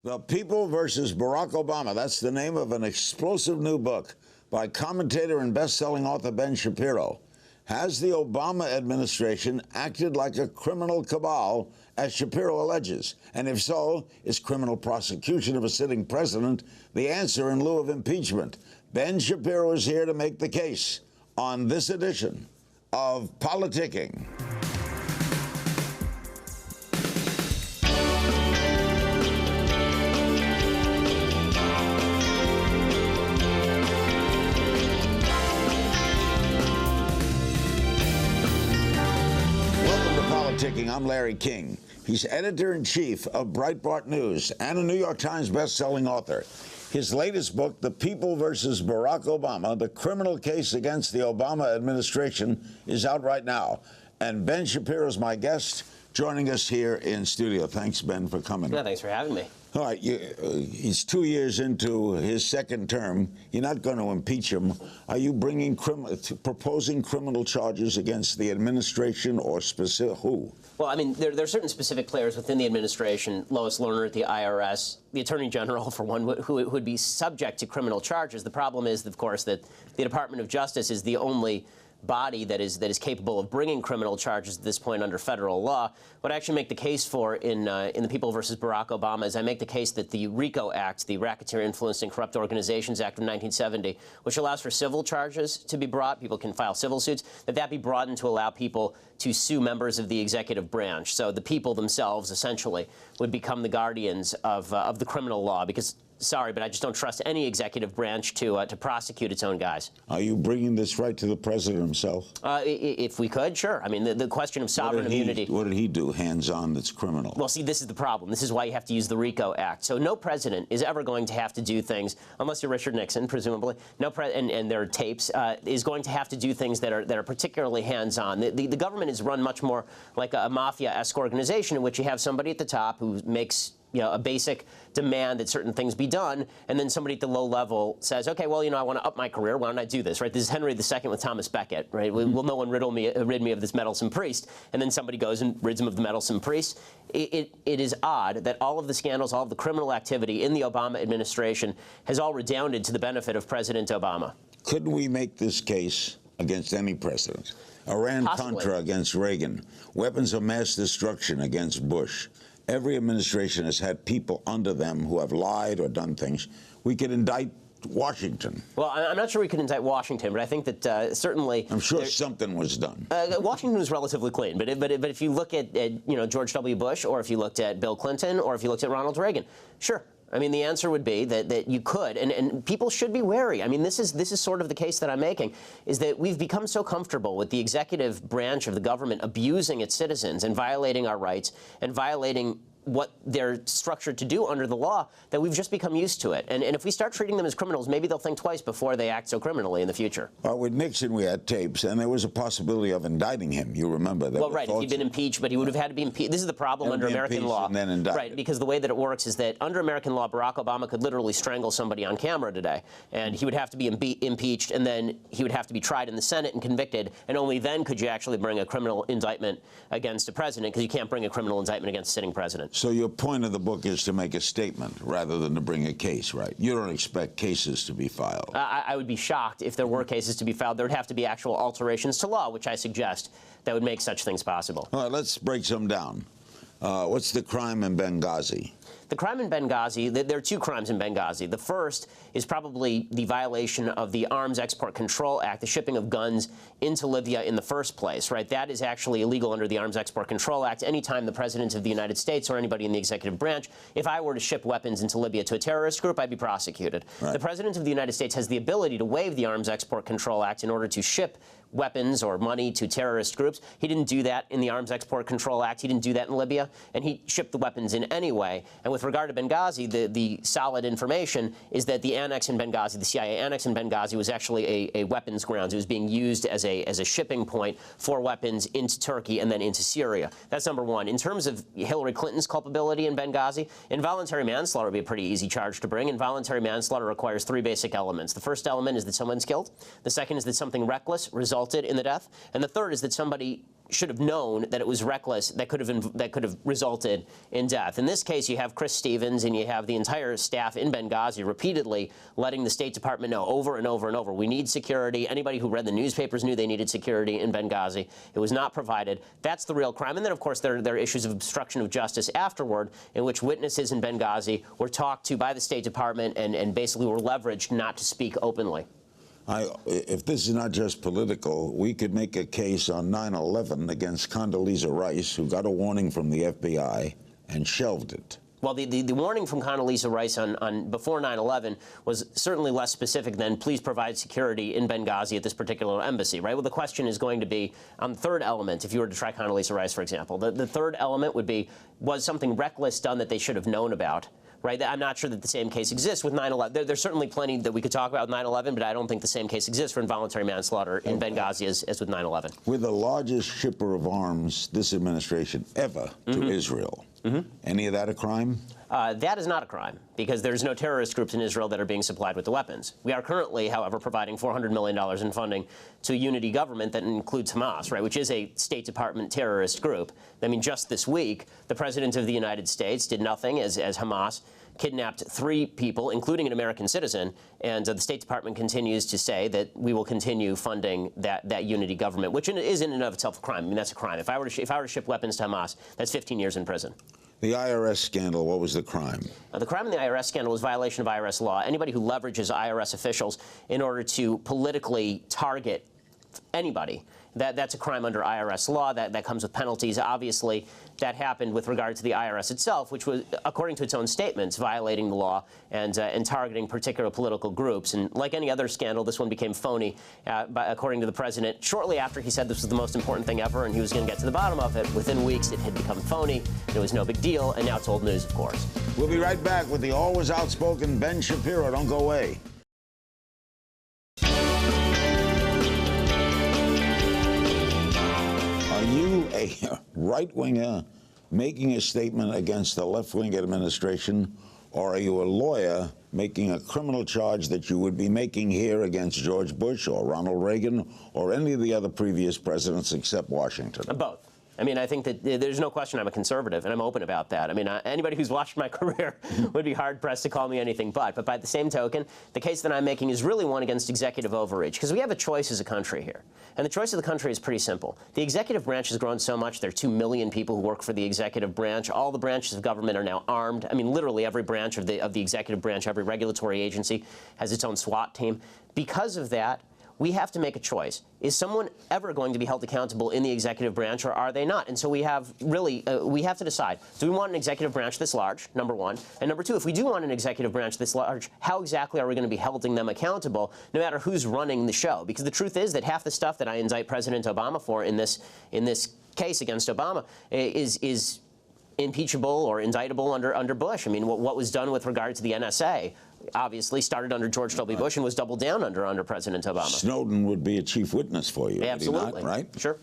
The People versus Barack Obama. That's the name of an explosive new book by commentator and best-selling author Ben Shapiro. Has the Obama administration acted like a criminal cabal, as Shapiro alleges? And if so, is criminal prosecution of a sitting president the answer in lieu of impeachment? Ben Shapiro is here to make the case on this edition of Politicking. I'm Larry King. He's editor-in-chief of Breitbart News and a New York Times best-selling author. His latest book, The People versus Barack Obama, The Criminal Case Against the Obama Administration, is out right now. And Ben Shapiro is my guest, joining us here in studio. Thanks, Ben, for coming. No, thanks for having me. All right, he's 2 years into his second term. You're not going to impeach him. Are you proposing criminal charges against the administration or specific who? Well, I mean, there are certain specific players within the administration, Lois Lerner at the IRS, the Attorney General, for one, who would be subject to criminal charges. The problem is, of course, that the Department of Justice is the only body that is capable of bringing criminal charges at this point under federal law. What I actually make the case for in the People versus Barack Obama is I make the case that the RICO Act, the Racketeer Influenced and Corrupt Organizations Act of 1970, which allows for civil charges to be brought, people can file civil suits, that be broadened to allow people to sue members of the executive branch. So the people themselves, essentially, would become the guardians of the criminal law, because sorry, but I just don't trust any executive branch to prosecute its own guys. Are you bringing this right to the president himself? If we could, sure. I mean, the question of sovereign immunity. What did he do hands-on that's criminal? Well, see, this is the problem. This is why you have to use the RICO Act. So no president is ever going to have to do things, unless you're Richard Nixon, presumably, and there are tapes, is going to have to do things that are particularly hands-on. The government is run much more like a mafia-esque organization in which you have somebody at the top who makes a basic demand that certain things be done, and then somebody at the low level says, okay, well, I want to up my career, why don't I do this, right? This is Henry II with Thomas Becket, right? Will no one rid me of this meddlesome priest? And then somebody goes and rids him of the meddlesome priest. It is odd that all of the scandals, all of the criminal activity in the Obama administration has all redounded to the benefit of President Obama. Couldn't we make this case against any president? Iran-Contra against Reagan, weapons of mass destruction against Bush. Every administration has had people under them who have lied or done things. We could indict Washington. Well, I'm not sure we could indict Washington, but I think that certainly... I'm sure something was done. Washington was relatively clean, but if you look at George W. Bush, or if you looked at Bill Clinton, or if you looked at Ronald Reagan, sure. I mean, the answer would be that you could, and people should be wary. I mean, this is sort of the case that I'm making, is that we've become so comfortable with the executive branch of the government abusing its citizens and violating our rights and violating what they're structured to do under the law, that we've just become used to it. And if we start treating them as criminals, maybe they'll think twice before they act so criminally in the future. Well, with Nixon, we had tapes, and there was a possibility of indicting him. You remember that? Well, right. If he'd been impeached, but he would have had to be impeached. This is the problem under American law. And then indicted. Right, because the way that it works is that under American law, Barack Obama could literally strangle somebody on camera today, and he would have to be impeached, and then he would have to be tried in the Senate and convicted, and only then could you actually bring a criminal indictment against a president, because you can't bring a criminal indictment against a sitting president. So your point of the book is to make a statement rather than to bring a case, right? You don't expect cases to be filed. I would be shocked if there were cases to be filed. There would have to be actual alterations to law, which I suggest, that would make such things possible. All right, let's break some down. What's the crime in Benghazi? The crime in Benghazi, there are two crimes in Benghazi. The first is probably the violation of the Arms Export Control Act, the shipping of guns into Libya in the first place, right? That is actually illegal under the Arms Export Control Act. Anytime the President of the United States or anybody in the executive branch, if I were to ship weapons into Libya to a terrorist group, I'd be prosecuted. Right. The President of the United States has the ability to waive the Arms Export Control Act in order to ship weapons or money to terrorist groups. He didn't do that in the Arms Export Control Act. He didn't do that in Libya, and he shipped the weapons in anyway. And with regard to Benghazi, the solid information is that the annex in Benghazi, the CIA annex in Benghazi, was actually a weapons grounds. It was being used as a shipping point for weapons into Turkey and then into Syria. That's number one. In terms of Hillary Clinton's culpability in Benghazi, involuntary manslaughter would be a pretty easy charge to bring. Involuntary manslaughter requires three basic elements. The first element is that someone's killed. The second is that something reckless resulted in the death. And the third is that somebody should have known that it was reckless, that could have resulted in death. In this case, you have Chris Stevens and you have the entire staff in Benghazi repeatedly letting the State Department know over and over and over, we need security. Anybody who read the newspapers knew they needed security in Benghazi. It was not provided. That's the real crime. And then, of course, there are issues of obstruction of justice afterward, in which witnesses in Benghazi were talked to by the State Department and basically were leveraged not to speak openly. If this is not just political, we could make a case on 9/11 against Condoleezza Rice, who got a warning from the FBI and shelved it. Well, the warning from Condoleezza Rice before 9/11 was certainly less specific than please provide security in Benghazi at this particular embassy, right? Well, the question is going to be on the third element, if you were to try Condoleezza Rice, for example. The third element would be, was something reckless done that they should have known about? Right? I'm not sure that the same case exists with 9/11. There's certainly plenty that we could talk about with 9/11, but I don't think the same case exists for involuntary manslaughter in Benghazi as with 9/11. We're the largest shipper of arms, this administration, ever to Israel. Any of that a crime? That is not a crime, because there's no terrorist groups in Israel that are being supplied with the weapons. We are currently, however, providing $400 million in funding to a unity government that includes Hamas, right, which is a State Department terrorist group. I mean, just this week, the President of the United States did nothing as Hamas kidnapped 3 people, including an American citizen, and the State Department continues to say that we will continue funding that unity government, which is in and of itself a crime. I mean, that's a crime. If I were to ship weapons to Hamas, that's 15 years in prison. The IRS scandal, what was the crime? The crime in the IRS scandal was violation of IRS law. Anybody who leverages IRS officials in order to politically target anybody, that's a crime under IRS law. That comes with penalties. Obviously, that happened with regard to the IRS itself, which was, according to its own statements, violating the law and targeting particular political groups. And like any other scandal, this one became phony, according to the president. Shortly after he said this was the most important thing ever and he was going to get to the bottom of it, within weeks it had become phony. It was no big deal, and now it's old news, of course. We'll be right back with the always outspoken Ben Shapiro. Don't go away. Are you a right-winger making a statement against the left-wing administration, or are you a lawyer making a criminal charge that you would be making here against George Bush or Ronald Reagan or any of the other previous presidents except Washington? Both. I mean, I think that there's no question I'm a conservative, and I'm open about that. I mean, anybody who's watched my career would be hard-pressed to call me anything but. But by the same token, the case that I'm making is really one against executive overreach, because we have a choice as a country here. And the choice of the country is pretty simple. The executive branch has grown so much. There are 2 million people who work for the executive branch. All the branches of government are now armed. I mean, literally every branch of the executive branch, every regulatory agency has its own SWAT team. Because of that, we have to make a choice. Is someone ever going to be held accountable in the executive branch, or are they not? And so we have really, we have to decide, do we want an executive branch this large, number one? And number two, if we do want an executive branch this large, how exactly are we going to be holding them accountable, no matter who's running the show? Because the truth is that half the stuff that I indict President Obama for in this case against Obama is impeachable or indictable under Bush. I mean, what was done with regard to the NSA obviously started under George W. Bush and was doubled down under President Obama. Snowden would be a chief witness for you, absolutely, would he not, right? Sure.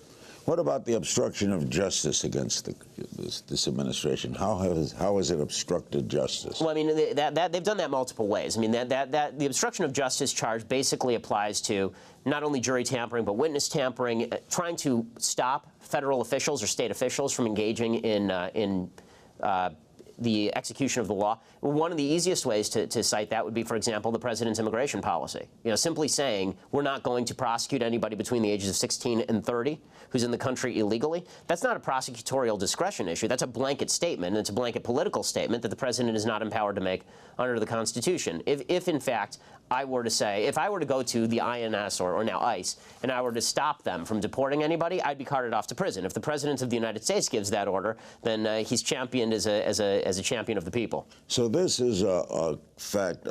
What about the obstruction of justice against this administration? How has it obstructed justice? Well, I mean, they've done that multiple ways. I mean, the obstruction of justice charge basically applies to not only jury tampering but witness tampering, trying to stop federal officials or state officials from engaging in the execution of the law. One of the easiest ways to cite that would be, for example, the president's immigration policy. You know, simply saying we're not going to prosecute anybody between the ages of 16 and 30 who's in the country illegally. That's not a prosecutorial discretion issue. That's a blanket statement, and it's a blanket political statement that the president is not empowered to make under the Constitution. If in fact, I were to say, if I were to go to the INS or now ICE, and I were to stop them from deporting anybody, I'd be carted off to prison. If the President of the United States gives that order, then he's championed as a champion of the people. So this is a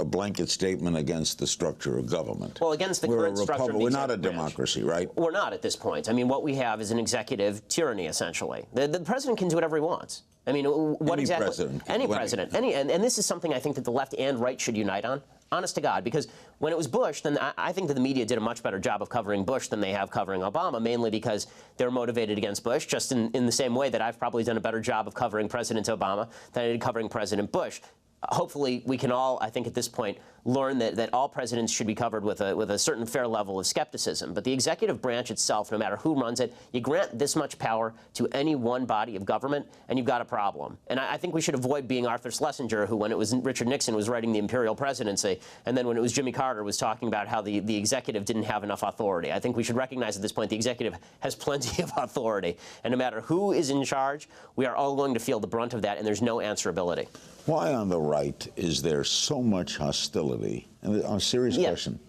blanket statement against the structure of government. Well, against the current structure of the We're not a branch. democracy, right? We're not at this point. I mean, what we have is an executive tyranny, essentially. The president can do whatever he wants. I mean, what exactly? Any president. And this is something I think that the left and right should unite on. Honest to God, because when it was Bush, then I think that the media did a much better job of covering Bush than they have covering Obama, mainly because they're motivated against Bush, just in the same way that I've probably done a better job of covering President Obama than I did covering President Bush. hopefully we can all, I think at this point, learn that all presidents should be covered with a certain fair level of skepticism. But the executive branch itself, no matter who runs it, you grant this much power to any one body of government, and you've got a problem. And I think we should avoid being Arthur Schlesinger, who, when it was Richard Nixon, was writing the imperial presidency, and then when it was Jimmy Carter, was talking about how the executive didn't have enough authority. I think we should recognize at this point the executive has plenty of authority. And no matter who is in charge, we are all going to feel the brunt of that, and there's no answerability. Why on the right is there so much hostility, and a serious question,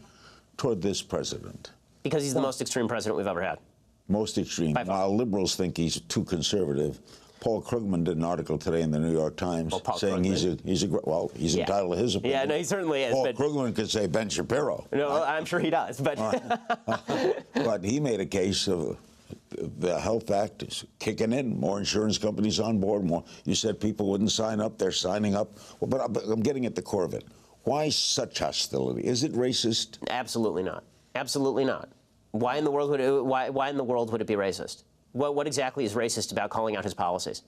toward this president? Because he's the most extreme president we've ever had. Most extreme. Now, liberals think he's too conservative. Paul Krugman did an article today in the New York Times saying he's entitled to his opinion. Yeah, no, he certainly is. Paul Krugman could say Ben Shapiro. No, I'm sure he does. But but he made a case of the Health Act is kicking in, more insurance companies on board, more. You said people wouldn't sign up, they're signing up. Well, but I'm getting at the core of it. Why such hostility? Is it racist? Absolutely not. Absolutely not. Why in the world would it be racist? What exactly is racist about calling out his policies?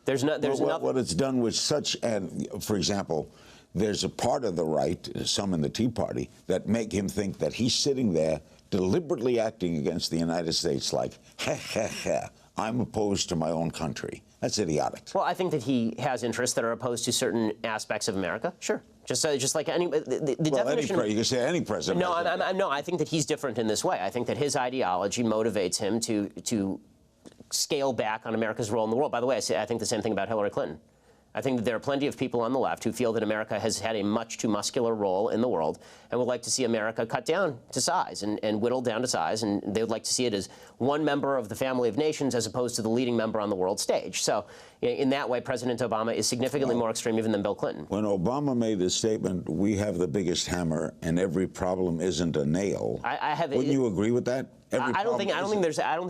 There's nothing. What it's done with such, and for example, there's a part of the right, some in the Tea Party, that make him think that he's sitting there deliberately acting against the United States, like, I'm opposed to my own country. That's idiotic. Well, I think that he has interests that are opposed to certain aspects of America. Sure. Just like any, the definition. You can say any president. No, no, I think that he's different in this way. I think that his ideology motivates him to scale back on America's role in the world. By the way, I think the same thing about Hillary Clinton. I think that there are plenty of people on the left who feel that America has had a much too muscular role in the world and would like to see America cut down to size and whittled down to size, and they would like to see it as one member of the family of nations as opposed to the leading member on the world stage. So in that way, President Obama is significantly more extreme even than Bill Clinton. When Obama made the statement, we have the biggest hammer and every problem isn't a nail, wouldn't you agree with that? I don't think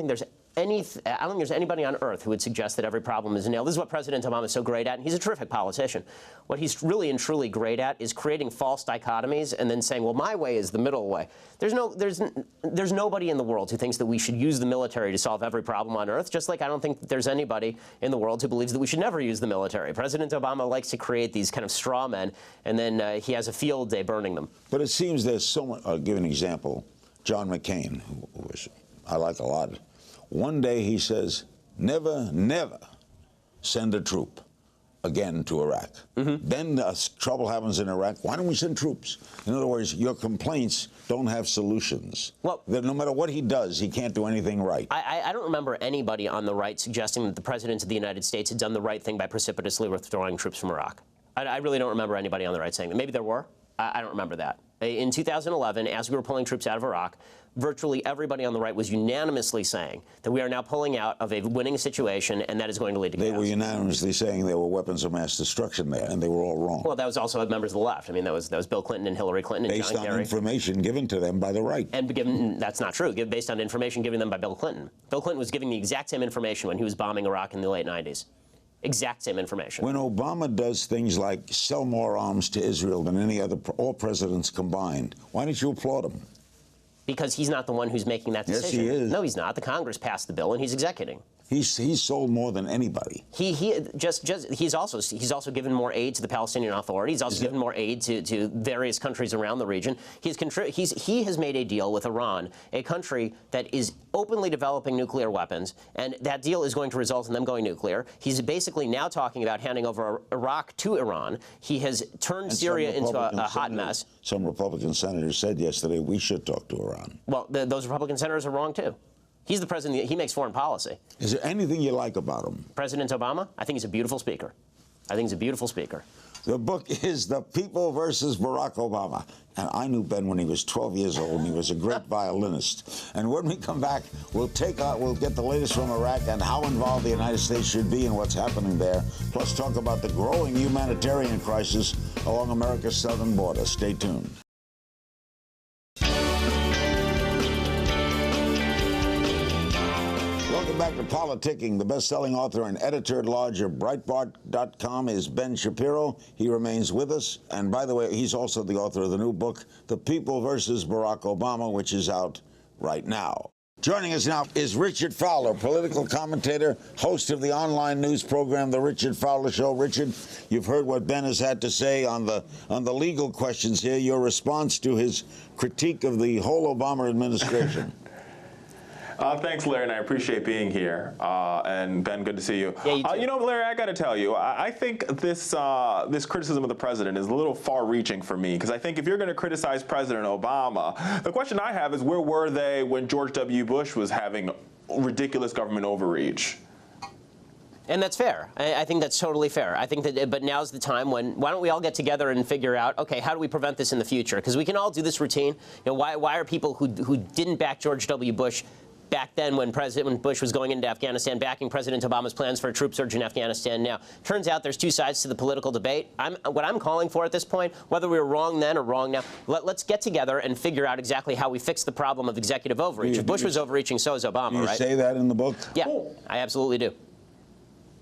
there's anybody on earth who would suggest that every problem is a nail. This is what President Obama is so great at, and he's a terrific politician. What he's really and truly great at is creating false dichotomies and then saying, well, my way is the middle way. There's nobody in the world who thinks that we should use the military to solve every problem on earth, just like I don't think that there's anybody in the world who believes that we should never use the military. President Obama likes to create these kind of straw men, and then he has a field day burning them. But it seems there's so much. I'll give an example. John McCain, who I like a lot. One day he says, never, never send a troop again to Iraq. Then trouble happens in Iraq. Why don't we send troops? In other words, your complaints don't have solutions. Well, no matter what he does, he can't do anything right. I don't remember anybody on the right suggesting that the President of the United States had done the right thing by precipitously withdrawing troops from Iraq. I really don't remember anybody on the right saying that. Maybe there were. I don't remember that. In 2011, as we were pulling troops out of Iraq, virtually everybody on the right was unanimously saying that we are now pulling out of a winning situation, and that is going to lead to chaos. They were unanimously saying there were weapons of mass destruction there, and they were all wrong. Well, that was also members of the left. I mean, that was Bill Clinton and Hillary Clinton and John Kerry. Based on information given to them by the right. And that's not true. Based on information given them by Bill Clinton. Bill Clinton was giving the exact same information when he was bombing Iraq in the late 90s. Exact same information. When Obama does things like sell more arms to Israel than all presidents combined, why don't you applaud him? Because he's not the one who's making that decision. Yes, he is. No, he's not. The Congress passed the bill, and he's executing. He's sold more than anybody. He's also given more aid to the Palestinian Authority. He's also given more aid to various countries around the region. He has made a deal with Iran, a country that is openly developing nuclear weapons, and that deal is going to result in them going nuclear. He's basically now talking about handing over Iraq to Iran. He has turned Syria into a hot mess. Some Republican senators said yesterday we should talk to Iran. Well, those Republican senators are wrong too. He's the president. He makes foreign policy. Is there anything you like about him? President Obama? I think he's a beautiful speaker. I think he's a beautiful speaker. The book is The People versus Barack Obama. And I knew Ben when he was 12 years old, and he was a great violinist. And when we come back, we'll get the latest from Iraq and how involved the United States should be in what's happening there, plus talk about the growing humanitarian crisis along America's southern border. Stay tuned. Welcome back to Politicking. The best-selling author and editor-at-large of Breitbart.com is Ben Shapiro. He remains with us. And by the way, he's also the author of the new book, The People versus Barack Obama, which is out right now. Joining us now is Richard Fowler, political commentator, host of the online news program, The Richard Fowler Show. Richard, you've heard what Ben has had to say on the legal questions here. Your response to his critique of the whole Obama administration. Thanks, Larry, and I appreciate being here. And Ben, good to see you. Yeah, you too. You know, Larry, I got to tell you, I think this this criticism of the president is a little far-reaching for me, because I think if you're going to criticize President Obama, the question I have is, where were they when George W. Bush was having ridiculous government overreach? And that's fair. I think that's totally fair. I think that, but now's the time when, why don't we all get together and figure out, okay, how do we prevent this in the future? Because we can all do this routine. You know, why are people who didn't back George W. Bush back then when President Bush was going into Afghanistan, backing President Obama's plans for a troop surge in Afghanistan now? Turns out there's two sides to the political debate. What I'm calling for at this point, whether we were wrong then or wrong now, let's get together and figure out exactly how we fix the problem of executive overreach. If Bush was overreaching, so is Obama, right? You say that in the book? Yeah, I absolutely do.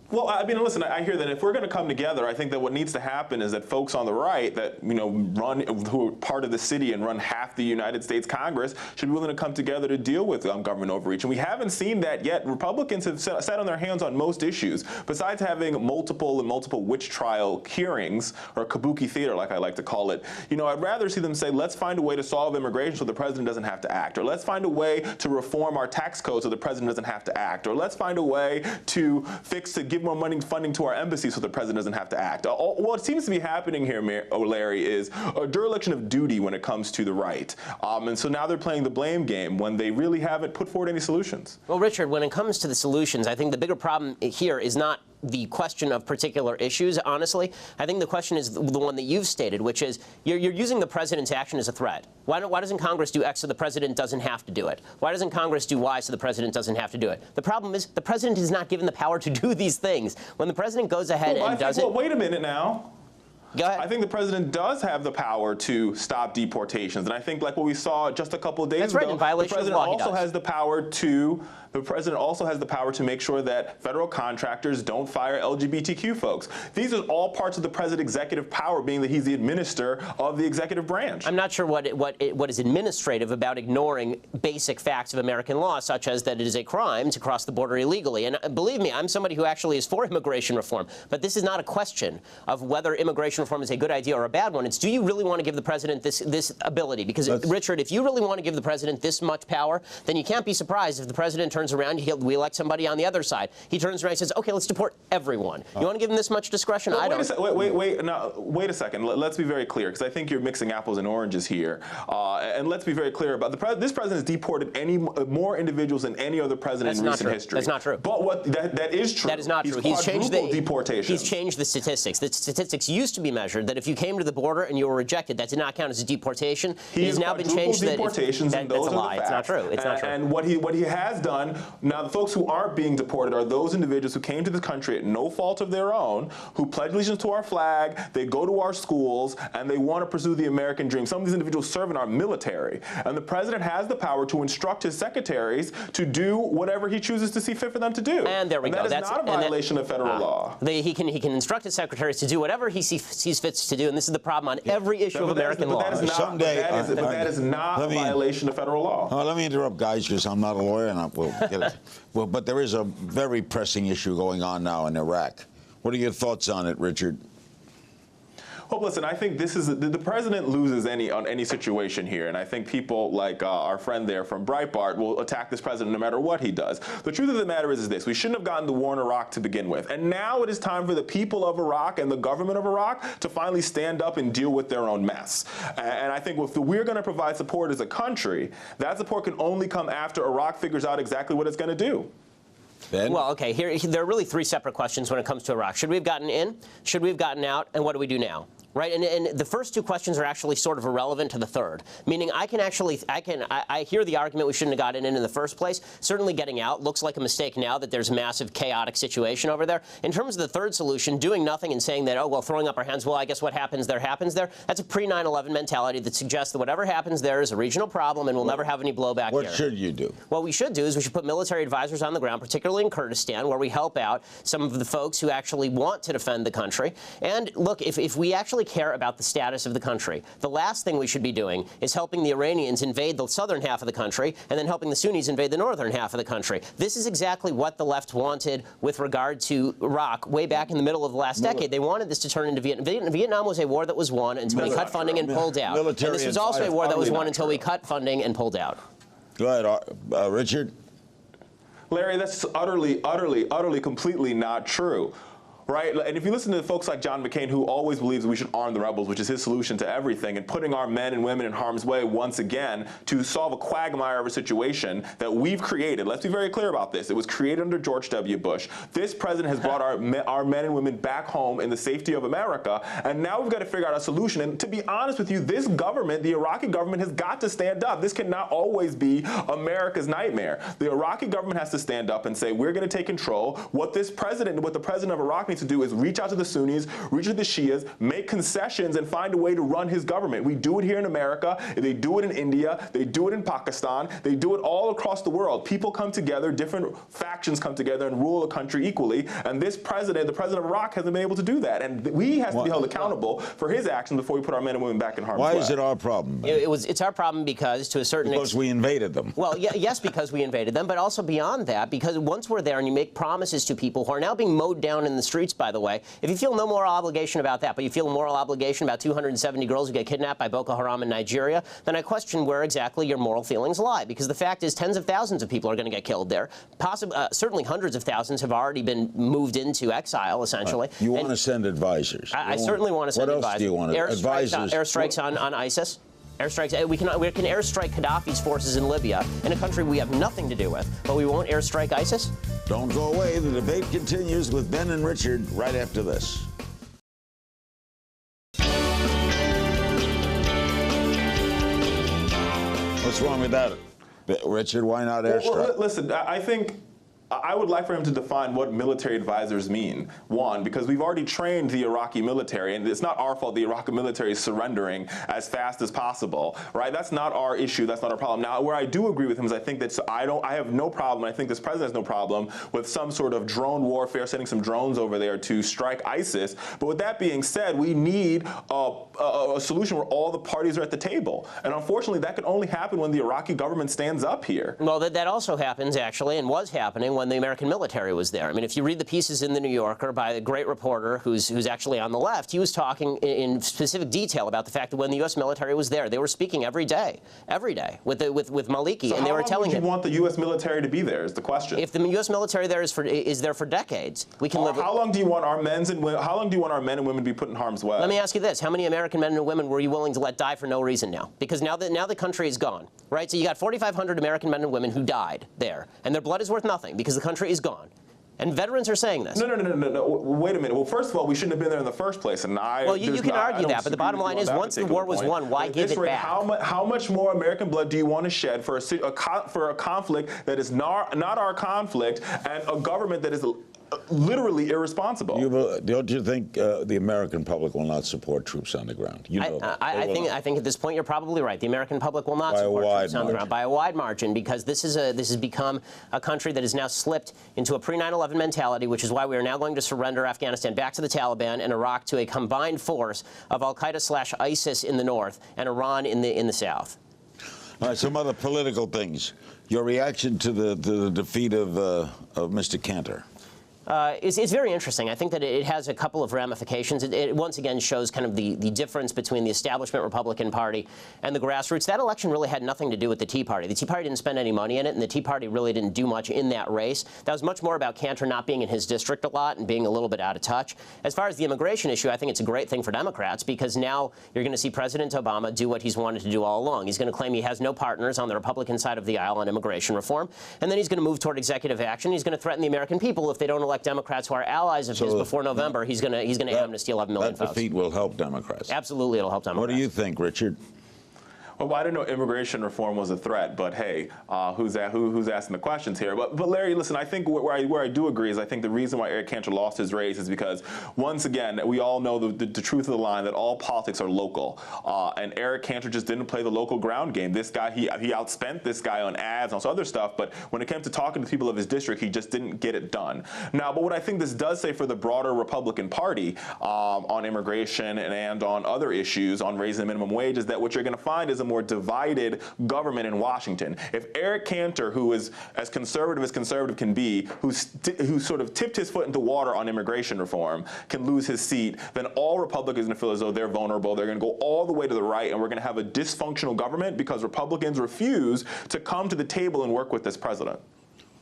Well, I mean, listen, I hear that if we're going to come together, I think that what needs to happen is that folks on the right that, you know, who are part of the city and run half the United States Congress should be willing to come together to deal with government overreach. And we haven't seen that yet. Republicans have sat on their hands on most issues. Besides having multiple witch trial hearings, or kabuki theater, like I like to call it, you know, I'd rather see them say, let's find a way to solve immigration so the president doesn't have to act. Or let's find a way to reform our tax code so the president doesn't have to act. Or let's find a way to give more money funding to our embassy so the president doesn't have to act. What seems to be happening here, Larry, is a dereliction of duty when it comes to the right. And so now they're playing the blame game when they really haven't put forward any solutions. Well, Richard, when it comes to the solutions, I think the bigger problem here is not the question of particular issues, honestly. I think the question is the one that you've stated, which is you're using the president's action as a threat. Why doesn't Congress do X so the president doesn't have to do it? Why doesn't Congress do Y so the president doesn't have to do it? The problem is the president is not given the power to do these things. When the president goes ahead and does it... Well, wait a minute now. Go ahead. I think the president does have the power to stop deportations, and I think, like what we saw just a couple of days ago, in violation the of law, president also has the power to. The president also has the power to make sure that federal contractors don't fire LGBTQ folks. These are all parts of the president's executive power, being that he's the administrator of the executive branch. I'm not sure what is administrative about ignoring basic facts of American law, such as that it is a crime to cross the border illegally. And believe me, I'm somebody who actually is for immigration reform. But this is not a question of whether immigration reform is a good idea or a bad one. It's, do you really want to give the president this ability? Because, Richard, if you really want to give the president this much power, then you can't be surprised if the president turns around, we elect somebody on the other side. He turns around and says, okay, let's deport everyone. You want to give him this much discretion? Well, I don't. Wait a second. Let's be very clear, because I think you're mixing apples and oranges here. And let's be very clear about this president has deported more individuals than any other president in recent history. That's not true. But that is true. That is not true. He's changed the deportations. He's changed the statistics. The statistics used to be measured that if you came to the border and you were rejected, that did not count as a deportation. It has now been changed that that's a lie. It's not true. It's not true. And what he has done, now the folks who aren't being deported are those individuals who came to the country at no fault of their own, who pledge allegiance to our flag, they go to our schools, and they want to pursue the American dream. Some of these individuals serve in our military. And the president has the power to instruct his secretaries to do whatever he chooses to see fit for them to do. And there we go. That is not a violation of federal law. He can instruct his secretaries to do whatever he sees fit to do, and this is the problem on every issue of American law. That is not a violation of federal law. Let me interrupt, guys, because I'm not a lawyer, and we'll get it. Well, but there is a very pressing issue going on now in Iraq. What are your thoughts on it, Richard? Well, listen, I think this is the president loses on any situation here, and I think people like our friend there from Breitbart will attack this president no matter what he does. The truth of the matter is this: we shouldn't have gotten the war in Iraq to begin with, and now it is time for the people of Iraq and the government of Iraq to finally stand up and deal with their own mess. And I think if we're going to provide support as a country, that support can only come after Iraq figures out exactly what it's going to do. Ben? Well, okay, there are really three separate questions when it comes to Iraq. Should we have gotten in? Should we have gotten out? And what do we do now? Right, and the first two questions are actually sort of irrelevant to the third. Meaning, I hear the argument we shouldn't have gotten in the first place. Certainly, getting out looks like a mistake now that there's a massive chaotic situation over there. In terms of the third solution, doing nothing and saying that, oh well, throwing up our hands, well, I guess what happens there happens there. That's a pre-9/11 mentality that suggests that whatever happens there is a regional problem and we'll never have any blowback here. What should you do? What we should do is we should put military advisors on the ground, particularly in Kurdistan, where we help out some of the folks who actually want to defend the country. And look, if we actually care about the status of the country. The last thing we should be doing is helping the Iranians invade the southern half of the country and then helping the Sunnis invade the northern half of the country. This is exactly what the left wanted with regard to Iraq way back in the middle of the last decade. They wanted this to turn into Vietnam. Vietnam was a war that was won until we cut funding and pulled out. And this was also a war that was won until we cut funding and pulled out. Go ahead, Richard. Larry, that's utterly, completely not true. Right? And if you listen to folks like John McCain, who always believes we should arm the rebels, which is his solution to everything, and putting our men and women in harm's way once again to solve a quagmire of a situation that we've created. Let's be very clear about this. It was created under George W. Bush. This president has brought our men and women back home in the safety of America, and now we've got to figure out a solution. And to be honest with you, this government, the Iraqi government, has got to stand up. This cannot always be America's nightmare. The Iraqi government has to stand up and say, we're going to take control. What the president of Iraq needs to do is reach out to the Sunnis, reach out to the Shias, make concessions, and find a way to run his government. We do it here in America. They do it in India. They do it in Pakistan. They do it all across the world. People come together, different factions come together and rule the country equally. And this president, the president of Iraq, hasn't been able to do that. And he has to be held accountable for his actions before we put our men and women back in harm's way. Why is it our problem? It's our problem because, to a certain extent, because we invaded them. Well, yes, because we invaded them, but also beyond that, because once we're there and you make promises to people who are now being mowed down in the streets, by the way, if you feel no moral obligation about that, but you feel a moral obligation about 270 girls who get kidnapped by Boko Haram in Nigeria, then I question where exactly your moral feelings lie. Because the fact is, tens of thousands of people are going to get killed there. Certainly hundreds of thousands have already been moved into exile, essentially. You want to send advisors. I certainly want to send advisors. What else do you want to advisors? Airstrikes on ISIS. Airstrikes. We can airstrike Gaddafi's forces in Libya, in a country we have nothing to do with, but we won't airstrike ISIS? Don't go away. The debate continues with Ben and Richard right after this. What's wrong with that, Richard? Why not airstrike? Well, listen, I think I would like for him to define what military advisors mean. One, because we've already trained the Iraqi military, and it's not our fault the Iraqi military is surrendering as fast as possible, right? That's not our issue. That's not our problem. Now, where I do agree with him is I think that I have no problem, and I think this president has no problem with some sort of drone warfare, sending some drones over there to strike ISIS. But with that being said, we need a solution where all the parties are at the table. And unfortunately, that can only happen when the Iraqi government stands up here. Well, that also happens, actually, and was happening when the American military was there. I mean, if you read the pieces in the New Yorker by a great reporter who's actually on the left, he was talking in specific detail about the fact that when the U.S. military was there, they were speaking every day with Maliki, so and they were telling him. How long would you want the U.S. military to be there? Is the question. If the U.S. military there is there for decades, we can live. How long do you want our men and women to be put in harm's way? Let me ask you this: how many American men and women were you willing to let die for no reason now? Because now the country is gone, right? So you got 4,500 American men and women who died there, and their blood is worth nothing because the country is gone. And veterans are saying this. No. Wait a minute. Well, first of all, we shouldn't have been there in the first place. And you can argue that, but the bottom line is, once the war was won, why give it back? How much more American blood do you want to shed for a conflict that is not our conflict, and a government that is literally irresponsible? Don't you think the American public will not support troops on the ground? You know I think at this point you're probably right. The American public will not support troops on the ground by a wide margin, because this has become a country that has now slipped into a pre-9/11 mentality, which is why we are now going to surrender Afghanistan back to the Taliban and Iraq to a combined force of Al-Qaeda/ISIS in the north and Iran in the south. All right, some other political things. Your reaction to the defeat of Mr. Cantor? It's very interesting. I think that it has a couple of ramifications. It once again shows kind of the difference between the establishment Republican Party and the grassroots. That election really had nothing to do with the Tea Party. The Tea Party didn't spend any money in it, and the Tea Party really didn't do much in that race. That was much more about Cantor not being in his district a lot and being a little bit out of touch. As far as the immigration issue, I think it's a great thing for Democrats, because now you're going to see President Obama do what he's wanted to do all along. He's going to claim he has no partners on the Republican side of the aisle on immigration reform, and then he's going to move toward executive action. He's going to threaten the American people if they don't elect Democrats who are allies of his before November. He's going to amnesty 11 million votes. That defeat will help Democrats. Absolutely, it'll help Democrats. What do you think, Richard? Well, I didn't know immigration reform was a threat, but hey, who's asking the questions here? But Larry, listen, I think where I do agree is I think the reason why Eric Cantor lost his race is because, once again, we all know the truth of the line that all politics are local, and Eric Cantor just didn't play the local ground game. This guy, he outspent this guy on ads and other stuff, but when it came to talking to people of his district, he just didn't get it done. Now, but what I think this does say for the broader Republican Party on immigration and on other issues, on raising the minimum wage, is that what you're going to find is a more divided government in Washington. If Eric Cantor, who is as conservative can be, who sort of tipped his foot into water on immigration reform, can lose his seat, then all Republicans are going to feel as though they're vulnerable. They're going to go all the way to the right, and we're going to have a dysfunctional government because Republicans refuse to come to the table and work with this president.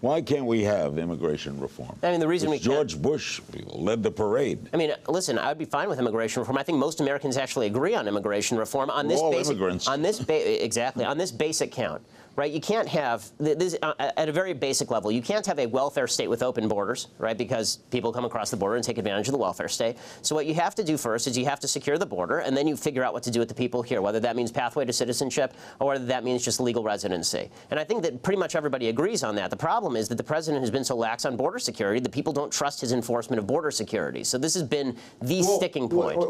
Why can't we have immigration reform? I mean, the reason we can't. George Bush led the parade. I mean, listen, I would be fine with immigration reform. I think most Americans actually agree on immigration reform. On this basic, immigrants. On this exactly on this basic count. Right, you can't have this at a very basic level. You can't have a welfare state with open borders, right? Because people come across the border and take advantage of the welfare state. So what you have to do first is you have to secure the border, and then you figure out what to do with the people here, whether that means pathway to citizenship or whether that means just legal residency. And I think that pretty much everybody agrees on that. The problem is that the president has been so lax on border security that people don't trust his enforcement of border security. So this has been the sticking point.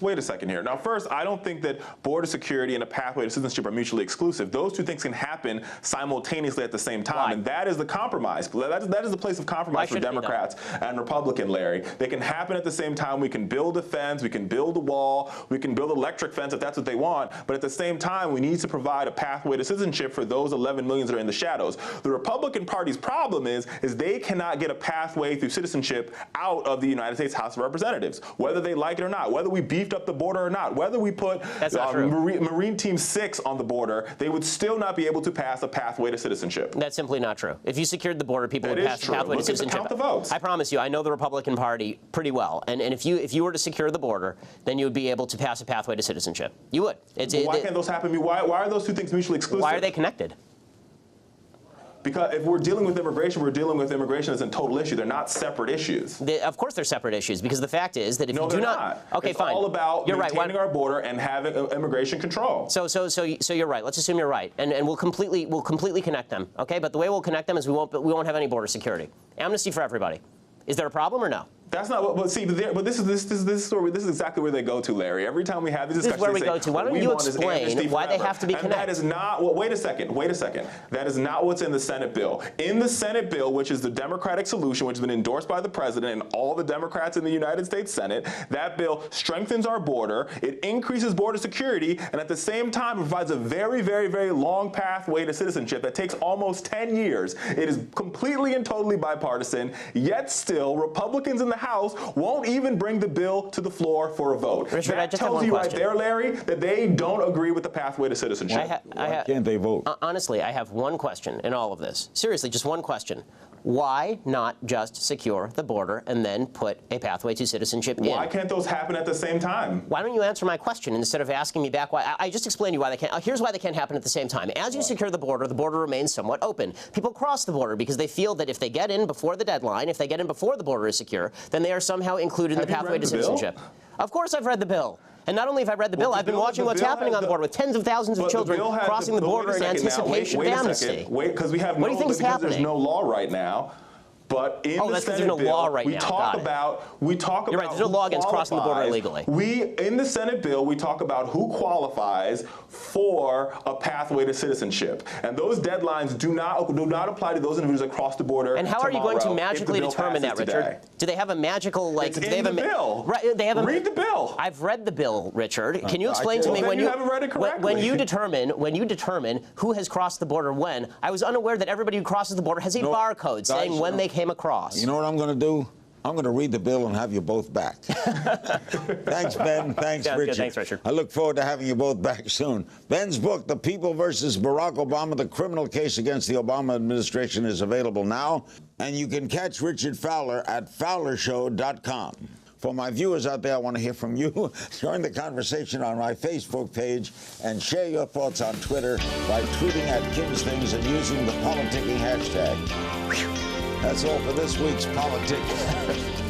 Wait a second here. Now, first, I don't think that border security and a pathway to citizenship are mutually exclusive. Those two things can happen simultaneously at the same time, and that is the compromise. That is the place of compromise for Democrats and Republicans, Larry. They can happen at the same time. We can build a fence, we can build a wall, we can build an electric fence if that's what they want, but at the same time, we need to provide a pathway to citizenship for those 11 million that are in the shadows. The Republican Party's problem is they cannot get a pathway through citizenship out of the United States House of Representatives, whether they like it or not, whether we beefed up the border or not, whether we put Marine Team 6 on the border, they would still not be able to pass a pathway to citizenship. That's simply not true. If you secured the border, people would pass a pathway to citizenship. Count the votes. I promise you, I know the Republican Party pretty well, and if you were to secure the border, then you would be able to pass a pathway to citizenship. You would. Why can't those happen? Why are those two things mutually exclusive? Why are they connected? Because if we're dealing with immigration as a total issue. They're not separate issues. Of course they're separate issues, because the fact is that if you do not. Okay, it's fine. It's all about maintaining our border and having immigration control. So you're right. Let's assume you're right, and we'll completely connect them. Okay, but the way we'll connect them is we won't have any border security. Amnesty for everybody. Is there a problem or no? That's not what. But see, but this is exactly where they go to, Larry. Every time we have these discussions, this is where we go to. Why don't you explain why they have to be connected? And that is not. Well, wait a second. That is not what's in the Senate bill. In the Senate bill, which is the Democratic solution, which has been endorsed by the president and all the Democrats in the United States Senate, that bill strengthens our border. It increases border security, and at the same time provides a very, very, very long pathway to citizenship that takes almost 10 years. It is completely and totally bipartisan. Yet still, Republicans in the House won't even bring the bill to the floor for a vote. Richard, that tells you right there, Larry, that they don't agree with the pathway to citizenship. Why can't they vote? Honestly, I have one question in all of this. Seriously, just one question. Why not just secure the border and then put a pathway to citizenship in? Why can't those happen at the same time? Why don't you answer my question instead of asking me back why? I just explained to you why they can't. Here's why they can't happen at the same time. As you secure the border remains somewhat open. People cross the border because they feel that if they get in before the deadline, if they get in before the border is secure, then they are somehow included in the pathway to citizenship. Of course I've read the bill. And not only have I read the bill, I've been watching what's happening on the border with tens of thousands of children crossing the border in anticipation of amnesty. Wait, because we have what do you think is happening? There's no law right now. But in the that's Senate there's no bill, law right we now. talk about You're right. There's no law against crossing the border illegally. In the Senate bill, we talk about who qualifies for a pathway to citizenship, and those deadlines do not apply to those individuals that cross the border. And how are you going to magically determine that, Richard? Today. Do they have a magical It's in the bill. Right. They have Read the bill. I've read the bill, Richard. Can you explain to me when you haven't read it correctly? when you determine who has crossed the border when? I was unaware that everybody who crosses the border has a barcode saying when they came across. You know what I'm going to do? I'm going to read the bill and have you both back. Thanks, Ben. Thanks, Richard. Good. Thanks, Richard. I look forward to having you both back soon. Ben's book, The People versus Barack Obama, the criminal case against the Obama administration, is available now. And you can catch Richard Fowler at fowlershow.com. For my viewers out there, I want to hear from you. Join the conversation on my Facebook page and share your thoughts on Twitter by tweeting at Kim's Things and using the politicking hashtag. That's all for this week's Politics.